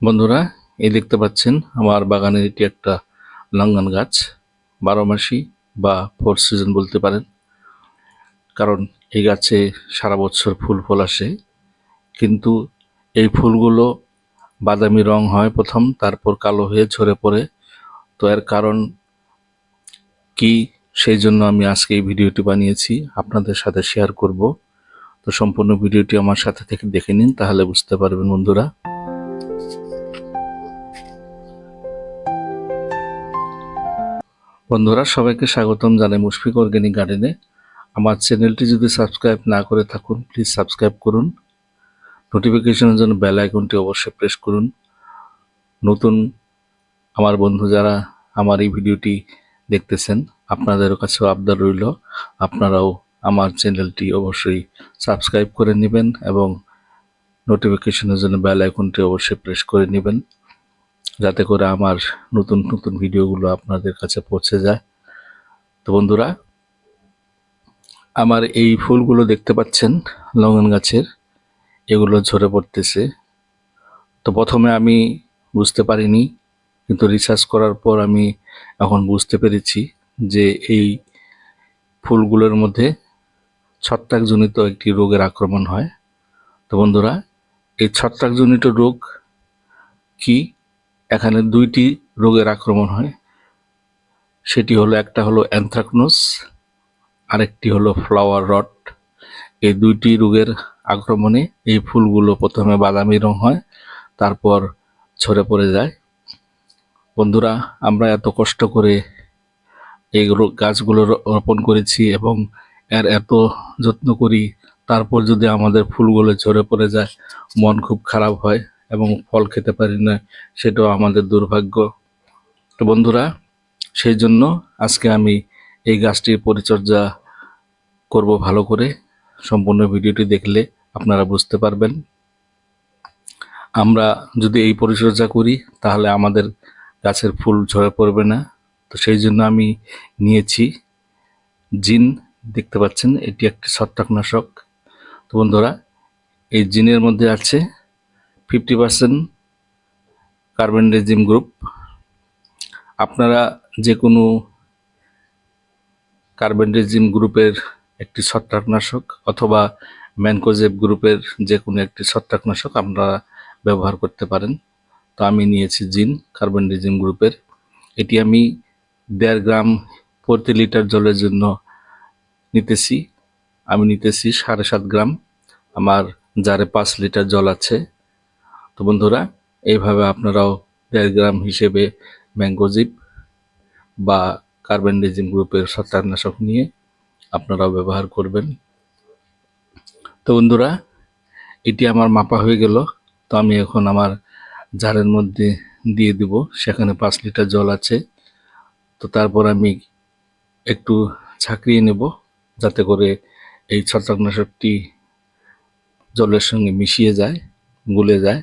বন্ধুরা, এই দেখতে পাচ্ছেন আমার বাগানের এটি একটা লঙ্ঘন গাছ। 12 মাসি বা 4 সিজন বলতে পারেন, কারণ এই গাছে সারা বছর ফুল ফল আসে। কিন্তু এই ফুলগুলো বাদামি রং হয় প্রথম, তারপর কালো হয়ে ঝরে পড়ে। তো এর কারণ কি, সেই জন্য আমি আজকে এই ভিডিওটি বানিয়েছি, আপনাদের সাথে শেয়ার করব। তো সম্পূর্ণ ভিডিওটি আমার সাথে থেকে দেখে নিন, তাহলে বুঝতে পারবেন বন্ধুরা। বন্ধুরা, সবাইকে স্বাগতম জানাই মুশফিক অর্গানিক গার্ডেনে। আমার চ্যানেলটি যদি সাবস্ক্রাইব না করে থাকুন, প্লিজ সাবস্ক্রাইব করুন। নোটিফিকেশনের জন্য বেল আইকনটি অবশ্যই প্রেস করুন। নতুন আমার বন্ধু যারা আমার এই ভিডিওটি দেখতেছেন, আপনাদের কাছেও আবদার রইল, আপনারাও আমার চ্যানেলটি অবশ্যই সাবস্ক্রাইব করে নেবেন এবং নোটিফিকেশনের জন্য বেল আইকনটি অবশ্যই প্রেস করে নেবেন, যাতে করে আমার নতুন নতুন ভিডিওগুলো আপনাদের কাছে পৌঁছে যায়। তো বন্ধুরা, আমার এই ফুলগুলো দেখতে পাচ্ছেন লঙ্ঘন গাছের, এগুলো ঝরে পড়তেছে। তো প্রথমে আমি বুঝতে পারিনি, কিন্তু রিসার্চ করার পর আমি এখন বুঝতে পেরেছি যে এই ফুলগুলোর মধ্যে ছত্রাকজনিত একটি রোগের আক্রমণ হয়। তো বন্ধুরা, এই ছত্রাকজনিত রোগ কি, এখানে দুইটি রোগের আক্রমণ হয়। সেটি হলো, একটা হলো অ্যানথ্রাকনোস, আরেকটি হলো ফ্লাওয়ার রট। এই দুইটি রোগের আক্রমণে এই ফুলগুলো প্রথমে বাদামি রং হয়, তারপর ঝরে পড়ে যায়। বন্ধুরা, আমরা এত কষ্ট করে এই গাছগুলো রোপণ করেছি এবং এর এত যত্ন করি, তারপর যদি আমাদের ফুলগুলো ঝরে পড়ে যায়, মন খুব খারাপ হয় এবং ফল খেতে পারি না, সেটাও আমাদের দুর্ভাগ্য। তো বন্ধুরা, সেই জন্য আজকে আমি এই গাছটির পরিচর্যা করব ভালো করে। সম্পূর্ণ ভিডিওটি দেখলে আপনারা বুঝতে পারবেন। আমরা যদি এই পরিচর্যা করি, তাহলে আমাদের গাছের ফুল ঝরে পড়বে না। তো সেই জন্য আমি নিয়েছি জিন। দেখতে পাচ্ছেন, এটি একটি ছত্রাকনাশক। তো বন্ধুরা, এই জিনের মধ্যে আছে 50% কার্বেন্ডাজিম গ্রুপ। আপনারা যে কোনো কার্বেন্ডাজিম গ্রুপের একটি ছত্রাকনাশক অথবা ম্যানকোজেব গ্রুপের যে কোনো একটি ছত্রাকনাশক আপনারা ব্যবহার করতে পারেন। তো আমি নিয়েছি জিন কার্বেন্ডাজিম গ্রুপের। এটি আমি 1.5 গ্রাম প্রতি লিটার জলের জন্য নিতেছি। আমি নিতেছি 7.5 গ্রাম, আমার জারে 5 লিটার জল আছে। তো বন্ধুরা, এইভাবে আপনারাও 1.5 গ্রাম হিসেবে ম্যানকোজেব বা কার্বেন্ডাজিম গ্রুপের ছত্রাকনাশক নিয়ে আপনারাও ব্যবহার করবেন। তো বন্ধুরা, এটি আমার মাপা হয়ে গেল। তো আমি এখন আমার জারের মধ্যে দিয়ে দিব, সেখানে 5 লিটার জল আছে। তো তারপর আমি একটু ঝাঁকিয়ে নেব, যাতে করে এই ছত্রাকনাশকটি জলের সঙ্গে মিশিয়ে যায়, গুলে যায়।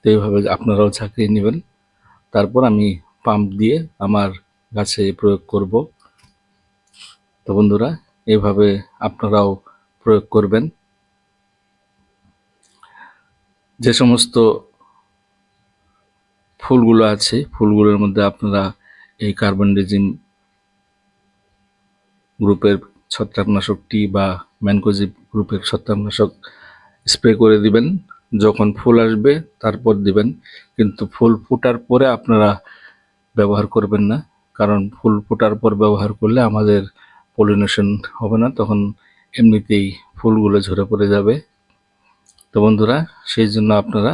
তো এইভাবে আপনারাও ঝাঁকিয়ে নেবেন। তারপর আমি পাম্প দিয়ে আমার গাছে প্রয়োগ করব। তো বন্ধুরা, এইভাবে আপনারাও প্রয়োগ করবেন। যে সমস্ত ফুলগুলো আছে, ফুলগুলোর মধ্যে আপনারা এই কার্বেন্ডাজিম গ্রুপের ছত্রাকনাশকটি বা ম্যানকোজেব গ্রুপের ছত্রাকনাশক স্প্রে করে দিবেন। যখন ফুল আসবে তারপর দিবেন, কিন্তু ফুল ফোটার পরে আপনারা ব্যবহার করবেন না, কারণ ফুল ফোটার পর ব্যবহার করলে আমাদের পলিনেশন হবে না, তখন এমনিতেই ফুলগুলো ঝরে পড়ে যাবে। তো বন্ধুরা, সেই জন্য আপনারা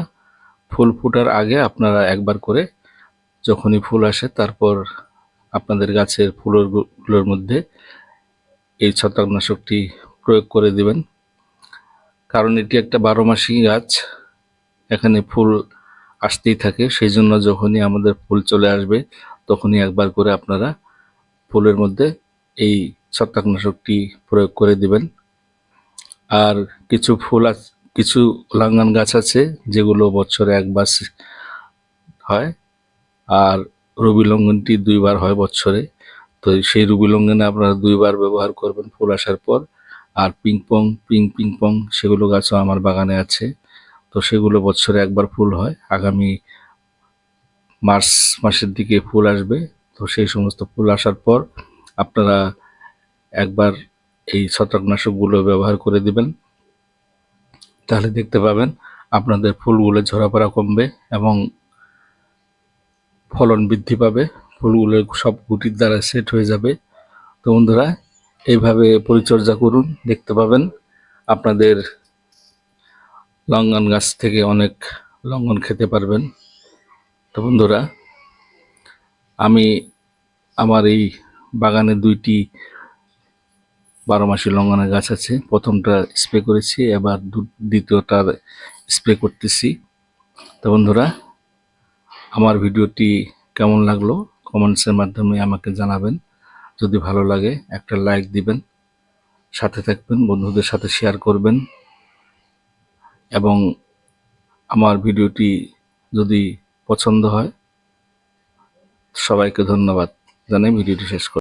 ফুল ফোটার আগে আপনারা একবার করে, যখনই ফুল আসে তারপর আপনাদের গাছের ফুলগুলোর মধ্যে এই ছত্রাকনাশকটি প্রয়োগ করে দিবেন। কারণ এটি একটা 12 মাসি গাছ, এখানে ফুল আসতেই থাকে। সেই জন্য যখনই আমাদের ফুল চলে আসবে, তখনই একবার করে আপনারা ফুলের মধ্যে এই ছত্রাকনাশকটি প্রয়োগ করে দিবেন। আর কিছু লাঙ্গন গাছ আছে যেগুলো বছরে একবার হয়, আর রবি লঙ্ঘনটি 2 বার হয় বছরে। তো সেই রবি লঙ্ঘনে আপনারা 2 বার ব্যবহার করবেন ফুল আসার পর। আর পিং পিং পং সেগুলো গাছও আমার বাগানে আছে। তো সেগুলো বছরে একবার ফুল হয়। আগামী মার্চ মাসের দিকে ফুল আসবে। তো সেই সমস্ত ফুল আসার পর আপনারা একবার এই ছত্রাকনাশকগুলো ব্যবহার করে দিবেন। তাহলে দেখতে পাবেন আপনাদের ফুলগুলো ঝরাপড়া কমবে এবং ফলন বৃদ্ধি পাবে। ফুলগুলো সব গুটির দ্বারা সেট হয়ে যাবে। তো বন্ধুরা, এইভাবে পরিচর্যা করুন, দেখতে পাবেন আপনাদের লঙ্ঘন গাছ থেকে অনেক লঙ্ঘন খেতে পারবেন। তো বন্ধুরা, আমি আমার এই বাগানে 2টি 12 মাসি লঙ্ঘনের গাছ আছে। প্রথমটা স্প্রে করেছি, এবার দ্বিতীয়টা স্প্রে করতেছি। তো বন্ধুরা, আমার ভিডিওটি কেমন লাগলো কমেন্টসের মাধ্যমে আমাকে জানাবেন। যদি ভালো লাগে একটা লাইক দিবেন, সাথে থাকবেন, বন্ধুদের সাথে শেয়ার করবেন এবং আমার ভিডিওটি যদি পছন্দ হয় সবাইকে ধন্যবাদ জানাই ভিডিওটি শেষ করছি।